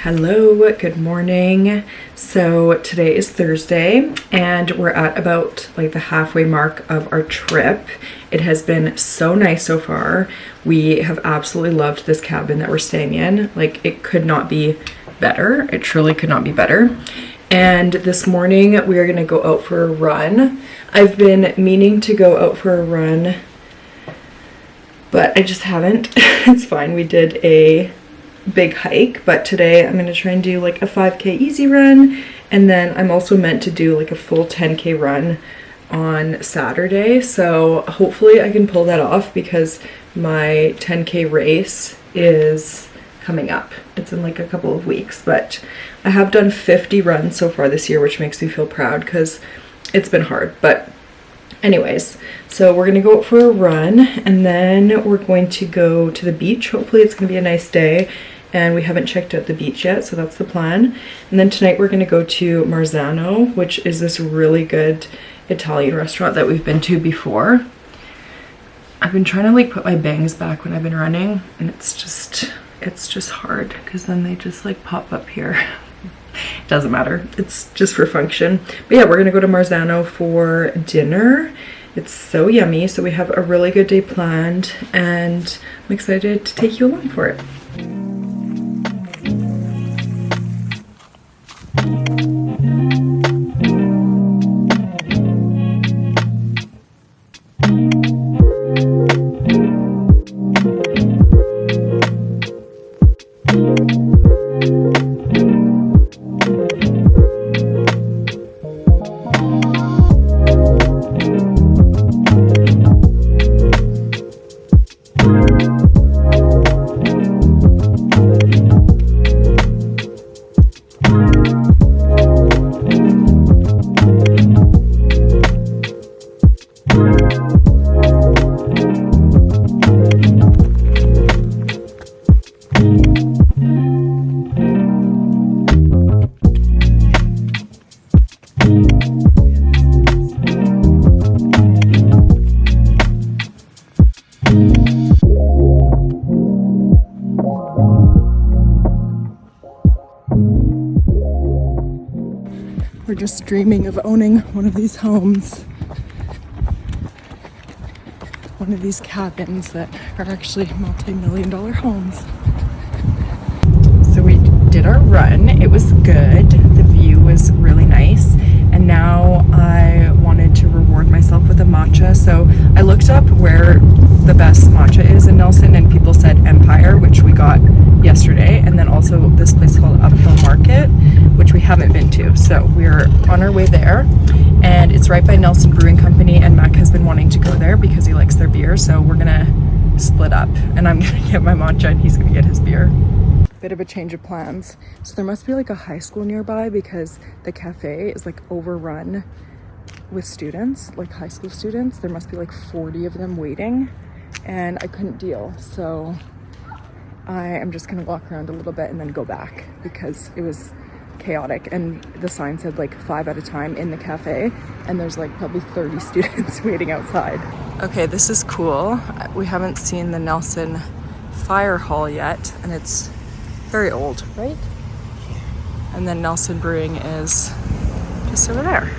Hello, good morning. So today is Thursday and we're at about like the halfway mark of our trip. It has been so nice so far. We have absolutely loved this cabin that we're staying in. Like, it could not be better. It truly could not be better. And this morning we are gonna go out for a run. I've been meaning to go out for a run, but I just haven't. It's fine. We did a big hike, but today I'm gonna try and do like a 5K easy run, and then I'm also meant to do like a full 10K run on Saturday, so hopefully I can pull that off because my 10K race is coming up. It's in like a couple of weeks, but I have done 50 runs so far this year, which makes me feel proud because it's been hard. But anyways, so we're gonna go out for a run and then we're going to go to the beach. Hopefully it's gonna be a nice day, and we haven't checked out the beach yet, so that's the plan. And then tonight we're gonna go to Marzano, which is this really good Italian restaurant that we've been to before. I've been trying to like put my bangs back when I've been running, and it's just hard because then they just like pop up here. It doesn't matter, it's just for function. But yeah, we're gonna go to Marzano for dinner. It's so yummy, so we have a really good day planned and I'm excited to take you along for it. We're just dreaming of owning one of these homes, one of these cabins that are actually multi-million-dollar homes. So we did our run. It was good. The view was really nice. And now I wanted to reward myself with a matcha. So I looked up where the best matcha is in Nelson, and people said Empire, which we got yesterday, and then also this place called Uphill Market, which we haven't been to. So we're on our way there, and it's right by Nelson Brewing Company, and Mac has been wanting to go there because he likes their beer. So we're gonna split up, and I'm gonna get my matcha and he's gonna get his beer. Bit of a change of plans. So there must be like a high school nearby because the cafe is like overrun with students, like high school students. There must be like 40 of them waiting, and I couldn't deal. So I am just gonna walk around a little bit and then go back because it was chaotic, and the sign said like 5 at a time in the cafe, and there's like probably 30 students waiting outside. Okay, this is cool. We haven't seen the Nelson Fire Hall yet, and it's very old, right? And then Nelson Brewing is just over there.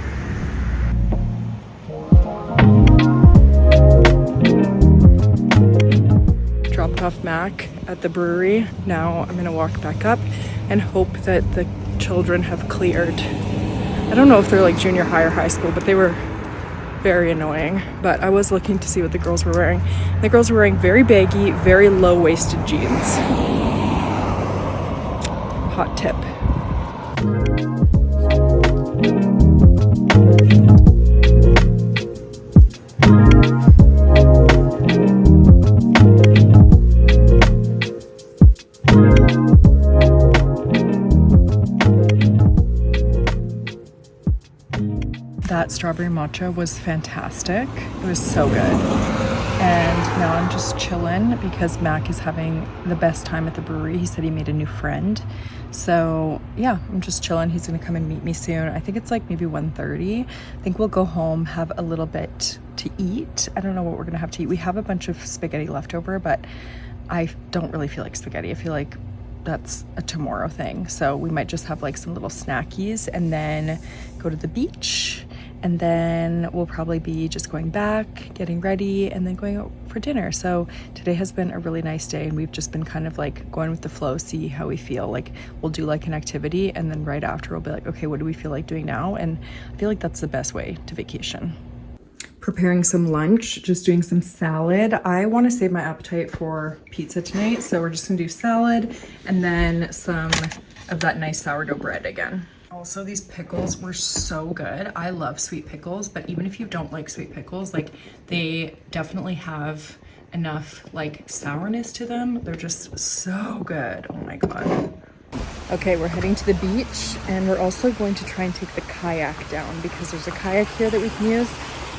Dropped off Mac at the brewery. Now I'm gonna walk back up and hope that the children have cleared. I don't know if they're like junior high or high school, but they were very annoying. But I was looking to see what the girls were wearing. The girls were wearing very baggy, very low-waisted jeans. Hot tip. That strawberry matcha was fantastic. It was so good. And now I'm just chilling because Mac is having the best time at the brewery. He said he made a new friend. So yeah, I'm just chilling. He's gonna come and meet me soon. I think it's like maybe 1:30. I think we'll go home, have a little bit to eat. I don't know what we're gonna have to eat. We have a bunch of spaghetti left over, but I don't really feel like spaghetti. I feel like that's a tomorrow thing. So we might just have like some little snackies and then go to the beach. And then we'll probably be just going back, getting ready, and then going out for dinner. So today has been a really nice day, and we've just been kind of like going with the flow, see how we feel. Like we'll do like an activity, and then right after we'll be like, okay, what do we feel like doing now? And I feel like that's the best way to vacation. Preparing some lunch, just doing some salad. I want to save my appetite for pizza tonight, so we're just gonna do salad and then some of that nice sourdough bread again. Also, these pickles were so good. I love sweet pickles, but even if you don't like sweet pickles, like they definitely have enough like sourness to them. They're just so good. Oh my God. Okay, we're heading to the beach, and we're also going to try and take the kayak down because there's a kayak here that we can use,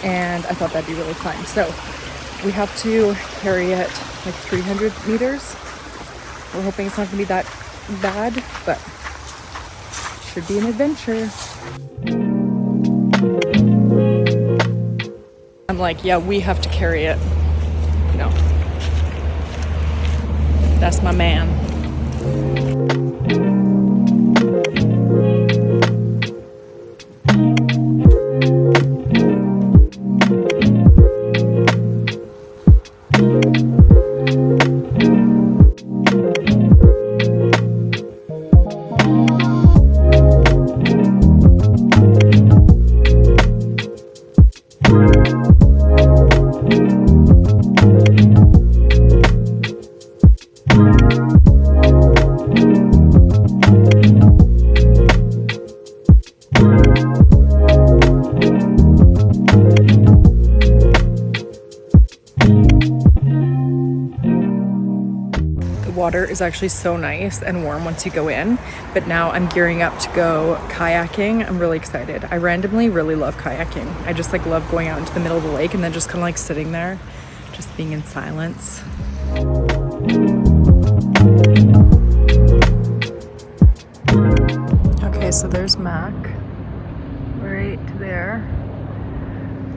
and I thought that'd be really fun. So we have to carry it like 300 meters. We're hoping it's not gonna be that bad, but should be an adventure. I'm like, yeah, we have to carry it. No. That's my man. Water is actually so nice and warm once you go in, but now I'm gearing up to go kayaking. I'm really excited. I randomly really love kayaking. I just like love going out into the middle of the lake and then just kind of like sitting there, just being in silence. Okay, so there's Mac right there,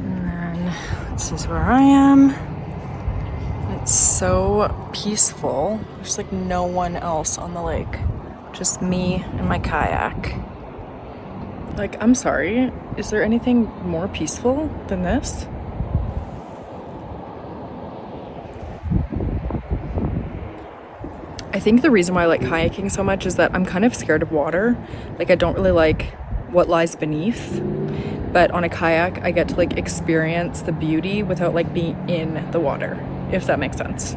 and then this is where I am. It's so peaceful. There's like no one else on the lake, just me and my kayak. Like, I'm sorry, is there anything more peaceful than this? I think the reason why I like kayaking so much is that I'm kind of scared of water. Like, I don't really like what lies beneath. But on a kayak, I get to like experience the beauty without like being in the water, if that makes sense.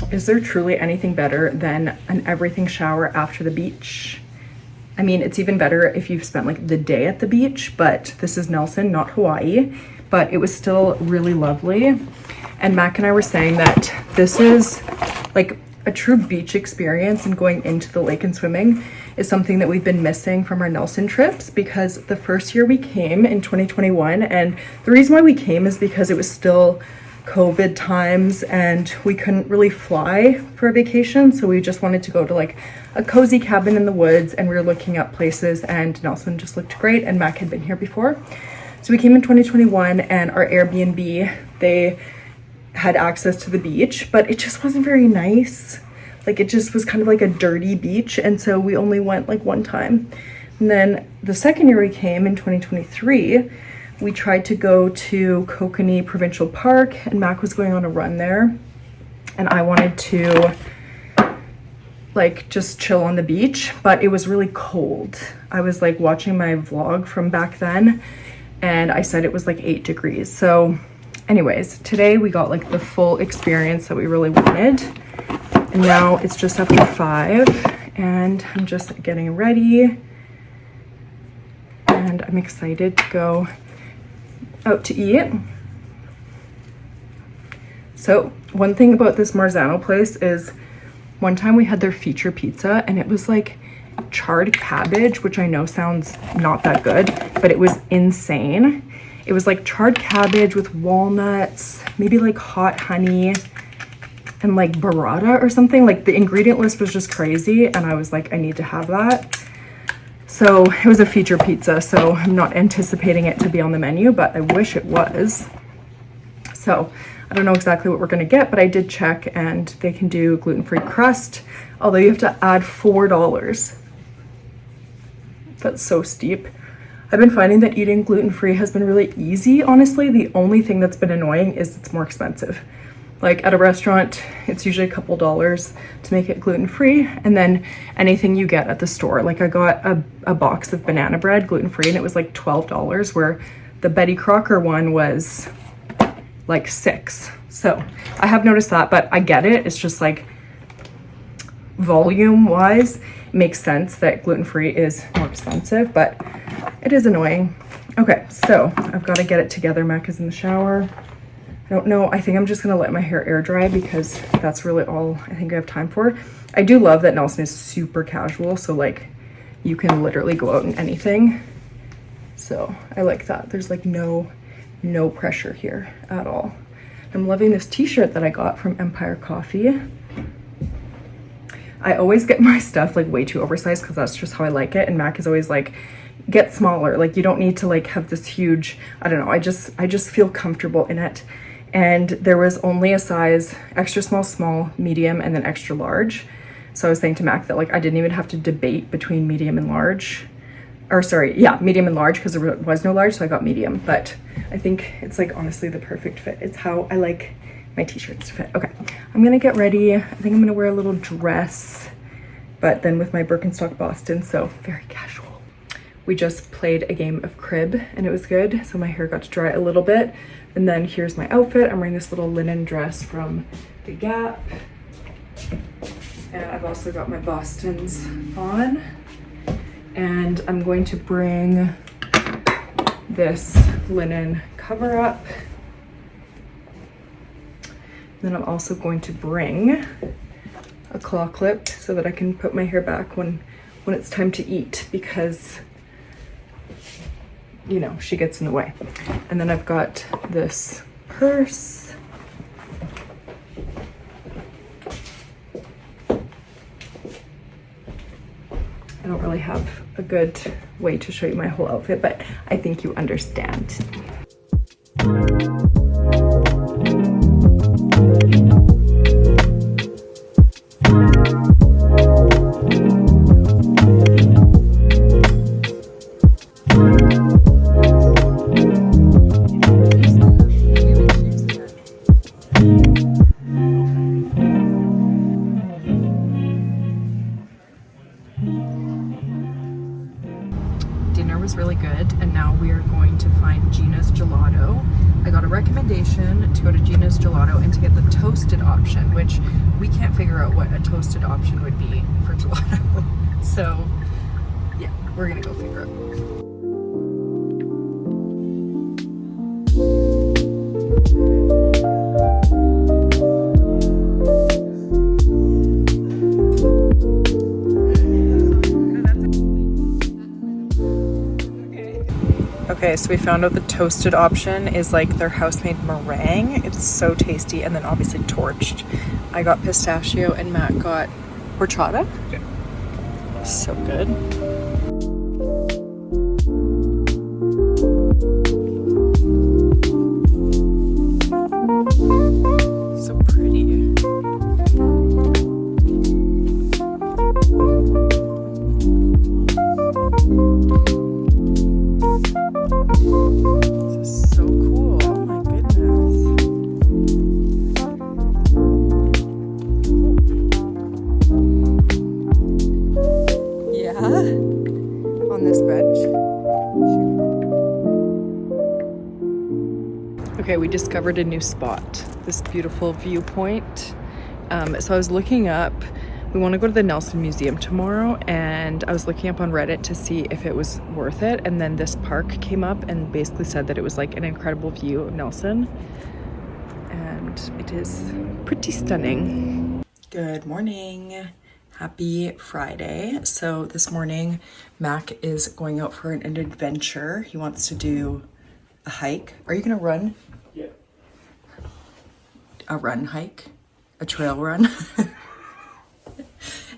Is there truly anything better than an everything shower after the beach? I mean, it's even better if you've spent like the day at the beach, but this is Nelson, not Hawaii, but it was still really lovely. And Mac and I were saying that this is like a true beach experience, and going into the lake and swimming is something that we've been missing from our Nelson trips, because the first year we came in 2021, and the reason why we came is because it was still COVID times and we couldn't really fly for a vacation, so we just wanted to go to like a cozy cabin in the woods, and we were looking up places, and Nelson just looked great, and Mac had been here before. So we came in 2021, and our Airbnb, they had access to the beach, but it just wasn't very nice. Like, it just was kind of like a dirty beach, and so we only went like one time. And then the second year we came in 2023, we tried to go to Kokanee Provincial Park, and Mac was going on a run there, and I wanted to like just chill on the beach, but it was really cold. I was like watching my vlog from back then, and I said it was like 8 degrees. So anyways, today we got like the full experience that we really wanted, and now it's just after 5, and I'm just getting ready, and I'm excited to go out to eat. So one thing about this Marzano place is one time we had their feature pizza, and it was like charred cabbage, which I know sounds not that good, but it was insane. It was like charred cabbage with walnuts, maybe like hot honey, and like burrata or something. Like the ingredient list was just crazy, and I was like, I need to have that. So it was a feature pizza, so I'm not anticipating it to be on the menu, but I wish it was. So I don't know exactly what we're gonna get, but I did check and they can do gluten-free crust, although you have to add $4. That's so steep. I've been finding that eating gluten-free has been really easy, honestly. The only thing that's been annoying is it's more expensive. Like at a restaurant, it's usually a couple dollars to make it gluten-free, and then anything you get at the store. Like I got a box of banana bread gluten-free and it was like $12, where the Betty Crocker one was like $6. So I have noticed that, but I get it. It's just like volume wise, it makes sense that gluten-free is more expensive, but it is annoying. Okay, so I've got to get it together. Mac is in the shower. I don't know. I think I'm just going to let my hair air dry because that's really all I think I have time for. I do love that Nelson is super casual. So like you can literally go out in anything. So I like that. There's like no pressure here at all. I'm loving this t-shirt that I got from Empire Coffee. I always get my stuff like way too oversized because that's just how I like it. And Mac is always like, get smaller. Like you don't need to like have this huge, I don't know. I just feel comfortable in it. And there was only a size extra small, small, medium, and then extra large. So I was saying to Mac that like I didn't even have to debate between medium and large. Or sorry, yeah, medium and large, because there was no large, so I got medium. But I think it's like honestly the perfect fit. It's how I like my t-shirts to fit. Okay, I'm gonna get ready. I think I'm gonna wear a little dress, but then with my Birkenstock Boston, so very casual. We just played a game of crib and it was good. So my hair got to dry a little bit. And then here's my outfit. I'm wearing this little linen dress from the Gap. And I've also got my Bostons on. And I'm going to bring this linen cover up. Then I'm also going to bring a claw clip so that I can put my hair back when it's time to eat, because you know, she gets in the way. And then I've got this purse. I don't really have a good way to show you my whole outfit, but I think you understand. Dinner was really good, and now we are going to find Gina's Gelato. I got a recommendation to go to Gina's Gelato and to get the toasted option, which we can't figure out what a toasted option would be for gelato. So yeah, we're gonna go figure it out. Okay, so we found out the toasted option is like their house-made meringue. It's so tasty, and then obviously torched. I got pistachio and Matt got horchata. Yeah. So good. So pretty. This is so cool. Oh my goodness. Yeah. On this bench. Okay, we discovered a new spot. This beautiful viewpoint. So I was looking up, we want to go to the Nelson Museum tomorrow, and I was looking up on Reddit to see if it was worth it, and then this park came up and basically said that it was like an incredible view of Nelson, and it is pretty stunning. Good morning. Happy Friday. So this morning Mac is going out for an adventure. He wants to do a hike. Are you gonna run? Yeah. A run hike? a trail run.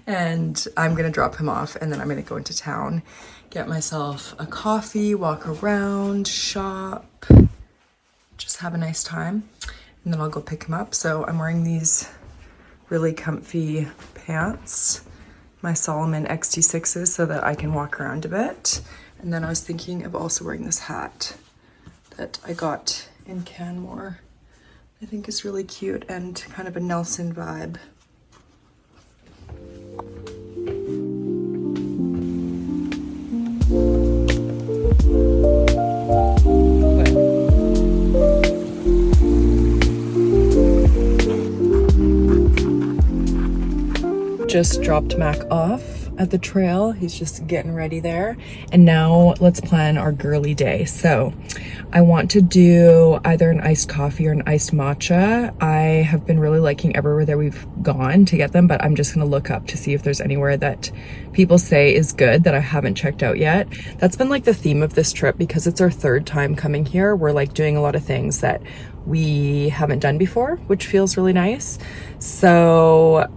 And I'm gonna drop him off and then I'm gonna go into town, get myself a coffee, walk around, shop, just have a nice time, and then I'll go pick him up. So I'm wearing these really comfy pants, my Solomon XT6s, so that I can walk around a bit. And then I was thinking of also wearing this hat that I got in Canmore. I think is really cute and kind of a Nelson vibe. Just dropped Mac off at the trail. He's just getting ready there. And now let's plan our girly day. So I want to do either an iced coffee or an iced matcha. I have been really liking everywhere that we've gone to get them, but I'm just gonna look up to see if there's anywhere that people say is good that I haven't checked out yet. That's been like the theme of this trip because it's our third time coming here. We're like doing a lot of things that we haven't done before, which feels really nice. So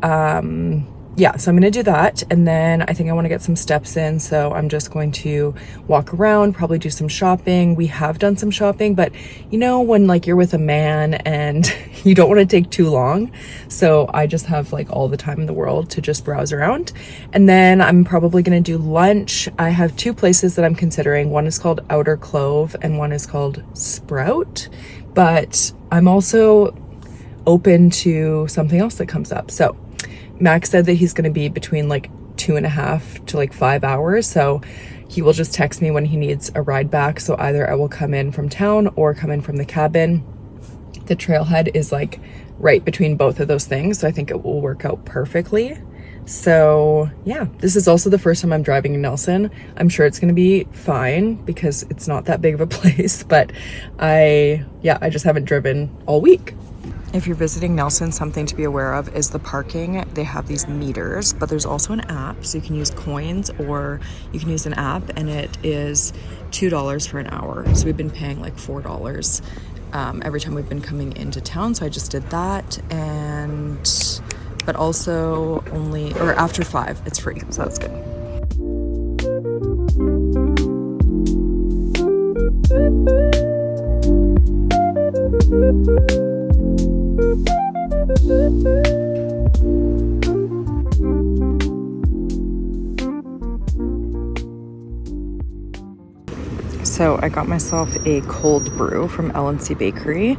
yeah, so I'm gonna do that, and then I think I want to get some steps in, so I'm just going to walk around, probably do some shopping. We have done some shopping, but you know when like you're with a man and you don't want to take too long, so I just have like all the time in the world to just browse around. And then I'm probably gonna do lunch. I have two places that I'm considering. One is called Outer Clove and one is called Sprout, but I'm also open to something else that comes up. So Max said that he's going to be between like 2.5 to like 5 hours. So he will just text me when he needs a ride back. So either I will come in from town or come in from the cabin. The trailhead is like right between both of those things. So I think it will work out perfectly. So yeah, this is also the first time I'm driving in Nelson. I'm sure it's going to be fine because it's not that big of a place, but I just haven't driven all week. If you're visiting Nelson, something to be aware of is the parking. They have these meters, but there's also an app, so you can use coins or you can use an app, and it is $2 for an hour. So we've been paying like $4 every time we've been coming into town. So I just did that, but also only, or after 5, it's free, so that's good. So I got myself a cold brew from LNC Bakery.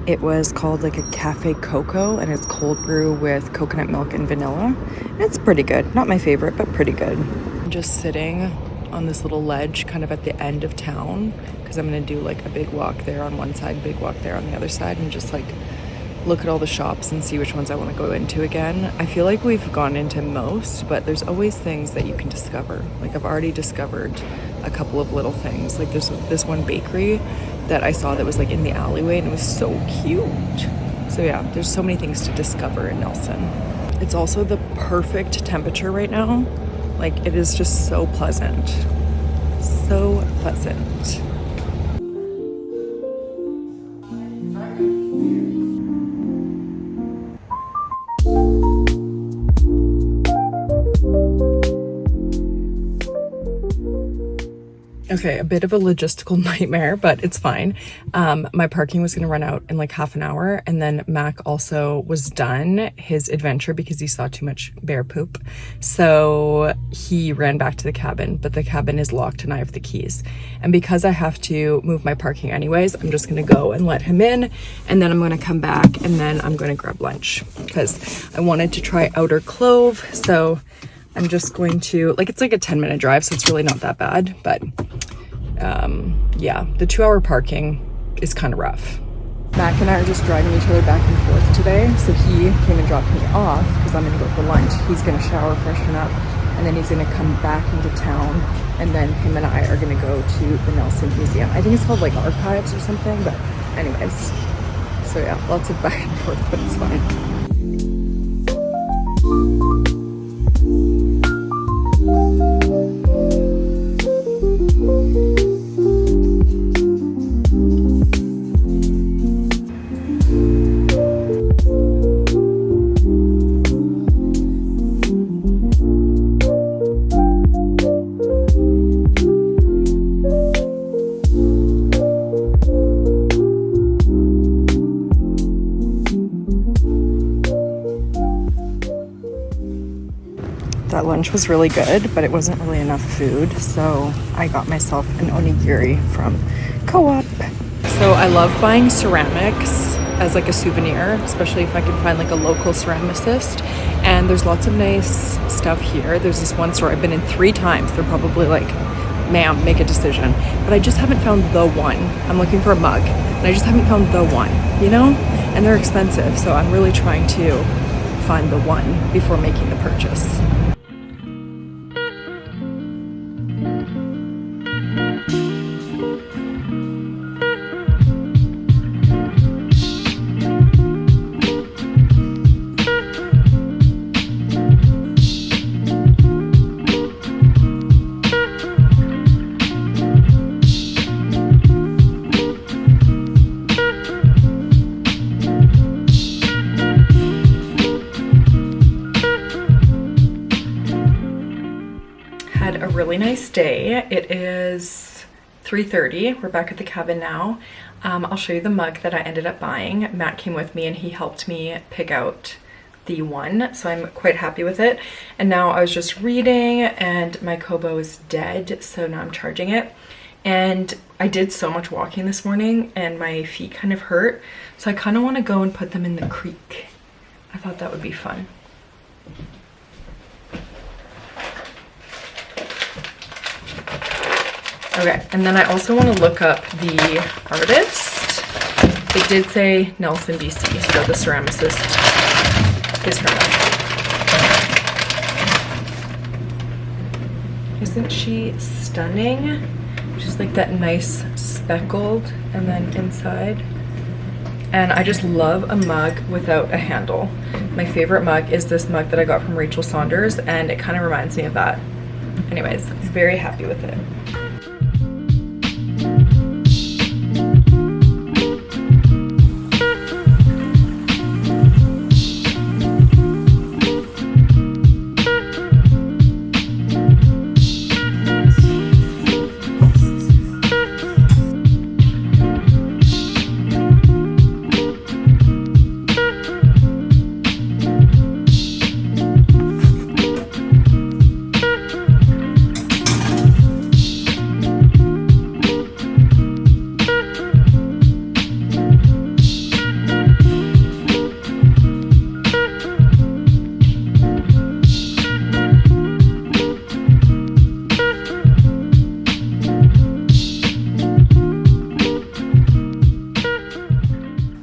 It was called like a cafe cocoa, and it's cold brew with coconut milk and vanilla. It's pretty good. Not my favorite, but pretty good. I'm just sitting on this little ledge kind of at the end of town because I'm gonna do like a big walk there on one side, big walk there on the other side, and just like look at all the shops and see which ones I want to go into again. I feel like we've gone into most, but there's always things that you can discover. Like I've already discovered a couple of little things. Like there's this one bakery that I saw that was like in the alleyway and it was so cute. So yeah, there's so many things to discover in Nelson. It's also the perfect temperature right now. Like it is just so pleasant. So pleasant. Okay, a bit of a logistical nightmare, but it's fine. My parking was going to run out in like half an hour, and then Mac also was done his adventure because he saw too much bear poop. So he ran back to the cabin, but the cabin is locked and I have the keys. And because I have to move my parking anyways, I'm just going to go and let him in, and then I'm going to come back and then I'm going to grab lunch because I wanted to try Outer Clove. So I'm just going to, like, it's like a 10-minute drive, so it's really not that bad, but yeah, the 2-hour parking is kind of rough. Mac and I are just driving each other back and forth today, so he came and dropped me off because I'm gonna go for lunch. He's gonna shower, freshen up, and then he's gonna come back into town, and then him and I are gonna go to the Nelson Museum. I think it's called like Archives or something, but anyways, so yeah, lots of back and forth, but it's fine. That lunch was really good, but it wasn't really enough food, so I got myself an onigiri from Co-op. So I love buying ceramics as like a souvenir, especially if I can find like a local ceramicist. And there's lots of nice stuff here. There's this one store I've been in 3 times. They're probably like, ma'am, make a decision. But I just haven't found the one. I'm looking for a mug, and I just haven't found the one, you know? And they're expensive, so I'm really trying to find the one before making the purchase. Had a really nice day. It is 3:30. We're back at the cabin now. I'll show you the mug that I ended up buying. Matt came with me and he helped me pick out the one, so I'm quite happy with it. And now I was just reading and my Kobo is dead, so now I'm charging it. And I did so much walking this morning and my feet kind of hurt, so I kind of want to go and put them in the creek. I thought that would be fun. Okay, and then I also want to look up the artist. It did say Nelson, BC, so the ceramicist is from Nelson. Isn't she stunning? She's like that nice speckled and then inside. And I just love a mug without a handle. My favorite mug is this mug that I got from Rachel Saunders, and it kind of reminds me of that. Anyways, very happy with it.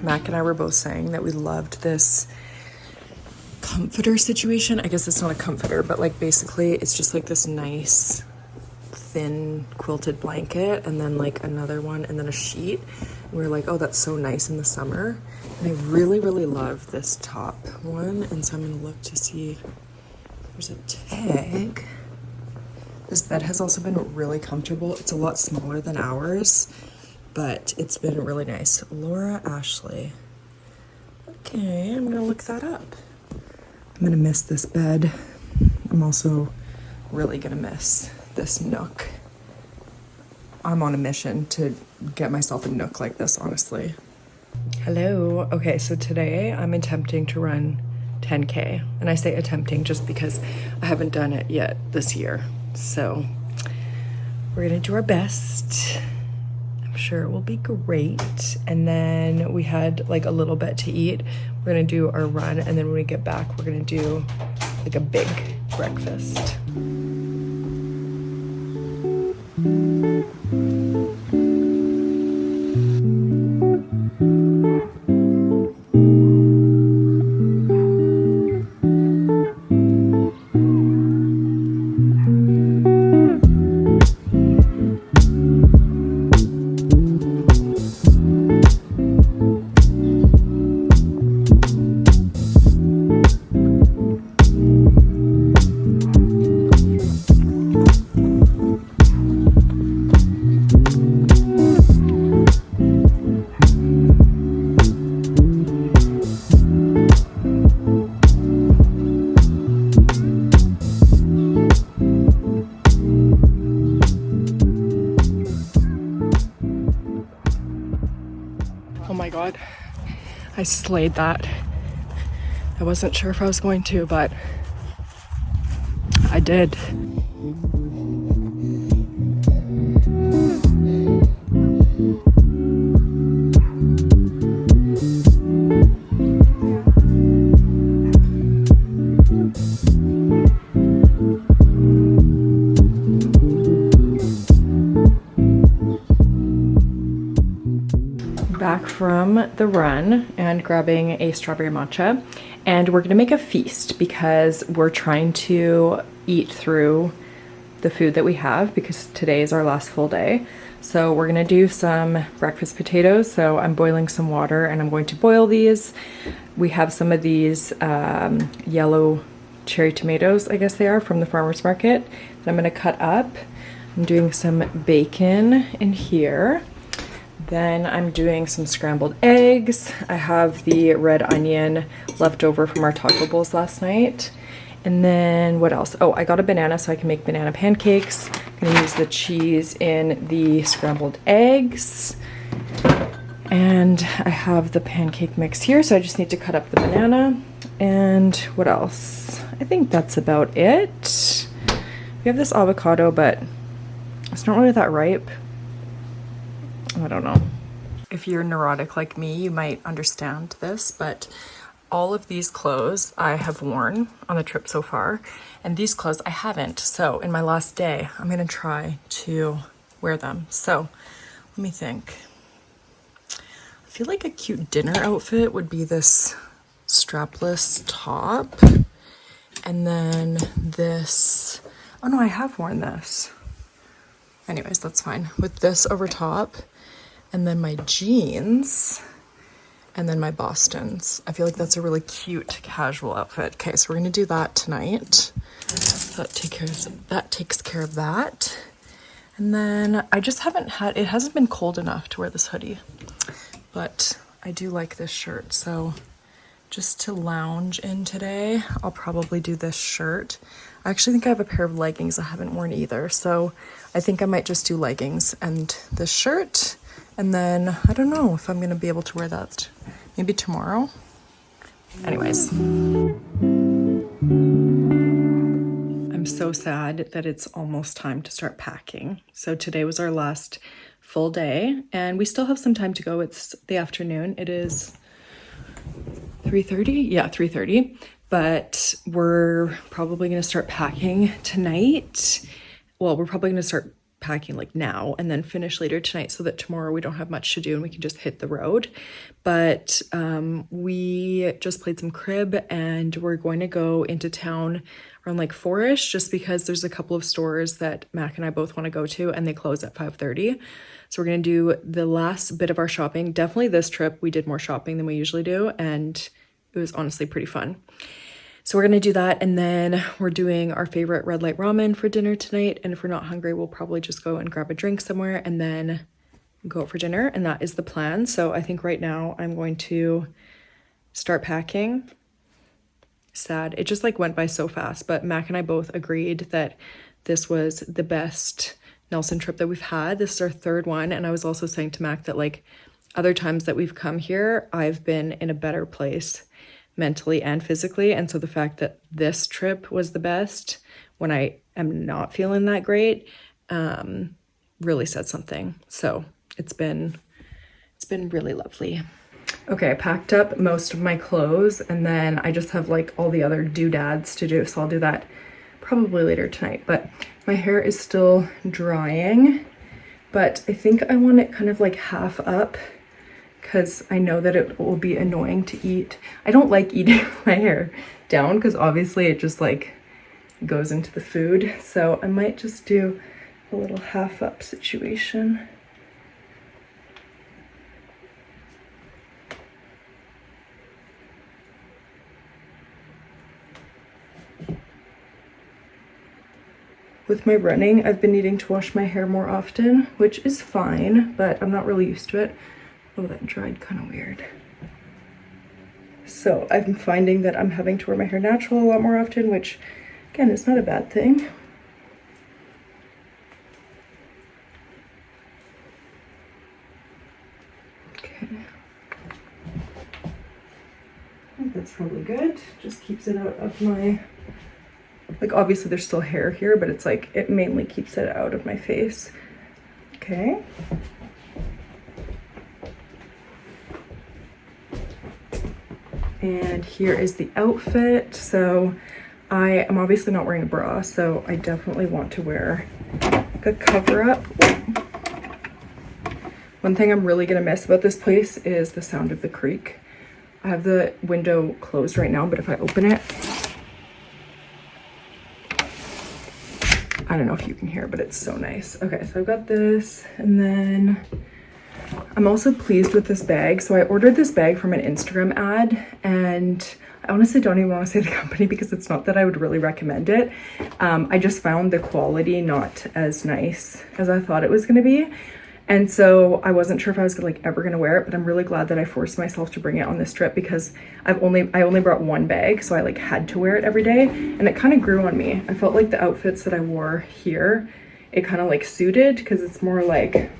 Mac and I were both saying that we loved this comforter situation. I guess it's not a comforter, but like basically it's just like this nice thin quilted blanket and then like another one and then a sheet. And we were like, oh, that's so nice in the summer. And I really, really love this top one. And so I'm gonna look to see if there's a tag. This bed has also been really comfortable. It's a lot smaller than ours, but it's been really nice. Laura Ashley. Okay, I'm gonna look that up. I'm gonna miss this bed. I'm also really gonna miss this nook. I'm on a mission to get myself a nook like this, honestly. Hello. Okay, so today I'm attempting to run 10K. And I say attempting just because I haven't done it yet this year. So we're gonna do our best. Sure, it will be great. And then we had like a little bit to eat. We're gonna do our run, and then when we get back we're gonna do like a big breakfast. Oh my God, I slayed that. I wasn't sure if I was going to, but I did. Back from the run and grabbing a strawberry matcha, and we're gonna make a feast because we're trying to eat through the food that we have because today is our last full day. So we're gonna do some breakfast potatoes. So I'm boiling some water and I'm going to boil these. We have some of these yellow cherry tomatoes, I guess they are, from the farmer's market that I'm gonna cut up. I'm doing some bacon in here. Then I'm doing some scrambled eggs. I have the red onion left over from our taco bowls last night. And then what else? Oh, I got a banana so I can make banana pancakes. I'm gonna use the cheese in the scrambled eggs. And I have the pancake mix here, so I just need to cut up the banana. And what else? I think that's about it. We have this avocado, but it's not really that ripe. I don't know. If you're neurotic like me, you might understand this, but all of these clothes I have worn on the trip so far, and these clothes I haven't. So in my last day, I'm gonna try to wear them. So let me think. I feel like a cute dinner outfit would be this strapless top, and then this, oh no, I have worn this. Anyways, that's fine. With this over top, and then my jeans, and then my Bostons. I feel like that's a really cute casual outfit. Okay, so we're gonna do that tonight. That takes care of that. And then I just haven't had, it hasn't been cold enough to wear this hoodie, but I do like this shirt. So just to lounge in today, I'll probably do this shirt. I actually think I have a pair of leggings I haven't worn either. So I think I might just do leggings and this shirt. And then I don't know if I'm gonna be able to wear that maybe tomorrow. Anyways. I'm so sad that it's almost time to start packing. So today was our last full day and we still have some time to go. It's the afternoon. It is 3:30? Yeah, 3:30. But we're probably gonna start packing tonight. Well, we're probably gonna start packing like now and then finish later tonight so that tomorrow we don't have much to do and we can just hit the road. But we just played some crib and we're going to go into town around like 4-ish just because there's a couple of stores that Mac and I both want to go to and they close at 5:30. So we're going to do the last bit of our shopping. Definitely this trip we did more shopping than we usually do and it was honestly pretty fun. So we're gonna do that and then we're doing our favorite red light ramen for dinner tonight. And if we're not hungry, we'll probably just go and grab a drink somewhere and then go out for dinner. And that is the plan. So I think right now I'm going to start packing. Sad. It just like went by so fast, but Mac and I both agreed that this was the best Nelson trip that we've had. This is our third one. And I was also saying to Mac that like other times that we've come here, I've been in a better place mentally and physically. And so the fact that this trip was the best when I am not feeling that great, really said something. So it's been really lovely. Okay, I packed up most of my clothes and then I just have like all the other doodads to do. So I'll do that probably later tonight, but my hair is still drying, but I think I want it kind of like half up because I know that it will be annoying to eat. I don't like eating my hair down because obviously it just like goes into the food. So I might just do a little half up situation. With my running, I've been needing to wash my hair more often, which is fine, but I'm not really used to it. Oh, that dried kind of weird. So I'm finding that I'm having to wear my hair natural a lot more often, which again, is not a bad thing. Okay. I think that's probably good. Just keeps it out of my Like obviously there's still hair here, but it's like it mainly keeps it out of my face. Okay. And here is the outfit. So I am obviously not wearing a bra, so I definitely want to wear a cover up. One thing I'm really gonna miss about this place is the sound of the creek. I have the window closed right now, but if I open it, I don't know if you can hear, but it's so nice. Okay, so I've got this, and then I'm also pleased with this bag. So I ordered this bag from an Instagram ad, and I honestly don't even want to say the company because it's not that I would really recommend it. I just found the quality not as nice as I thought it was gonna be. And so I wasn't sure if I was like ever gonna wear it, but I'm really glad that I forced myself to bring it on this trip because I only brought one bag, so I like had to wear it every day, and it kind of grew on me. I felt like the outfits that I wore here, it kind of like suited because it's more like,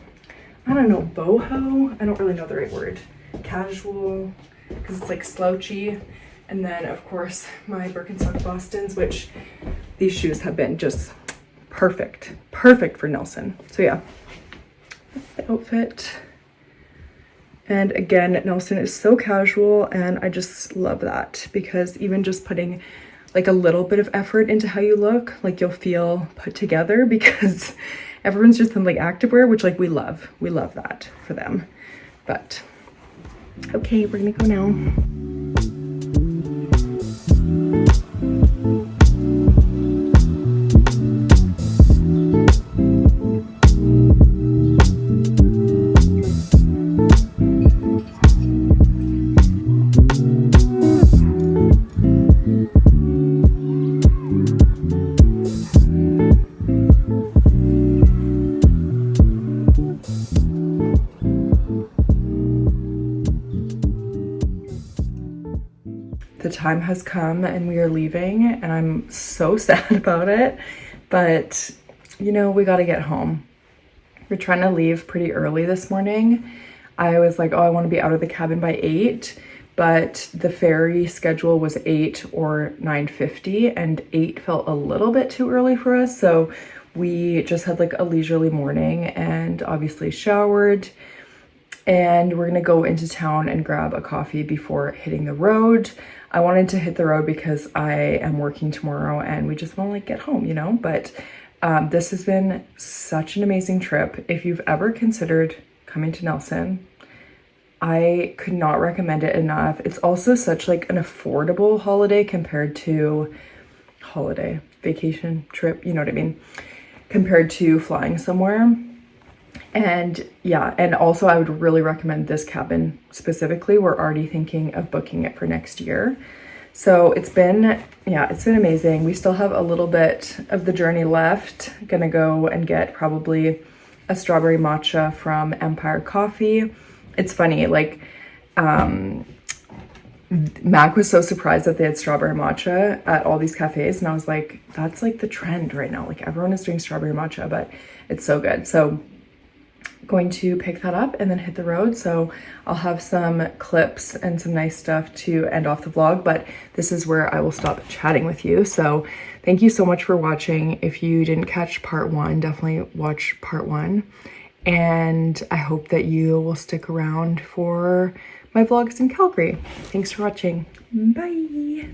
I don't know, boho? I don't really know the right word. Casual, because it's like slouchy. And then of course my Birkenstock Bostons, which these shoes have been just perfect for Nelson. So yeah. That's the outfit. And again, Nelson is so casual, and I just love that because even just putting like a little bit of effort into how you look, like you'll feel put together because everyone's just in like activewear, which like we love that for them. But okay, we're gonna go now. The time has come and we are leaving, and I'm so sad about it, but you know, we got to get home. We're trying to leave pretty early this morning. I was like, oh, I want to be out of the cabin by 8, but the ferry schedule was 8 or 9:50, and 8 felt a little bit too early for us, so we just had like a leisurely morning and obviously showered, and we're gonna go into town and grab a coffee before hitting the road. I wanted to hit the road because I am working tomorrow and we just want to like get home, you know, but this has been such an amazing trip. If you've ever considered coming to Nelson, I could not recommend it enough. It's also such like an affordable holiday compared to vacation trip, you know what I mean, compared to flying somewhere. And yeah, and also I would really recommend this cabin specifically. We're already thinking of booking it for next year. So it's been amazing. We still have a little bit of the journey left. Gonna go and get probably a strawberry matcha from Empire Coffee. It's funny, like Mac was so surprised that they had strawberry matcha at all these cafes, and I was like, that's like the trend right now. Like everyone is doing strawberry matcha, but it's so good. So going to pick that up and then hit the road. So I'll have some clips and some nice stuff to end off the vlog, but this is where I will stop chatting with you. So thank you so much for watching. If you didn't catch part 1, definitely watch part 1. And I hope that you will stick around for my vlogs in Calgary. Thanks for watching. Bye.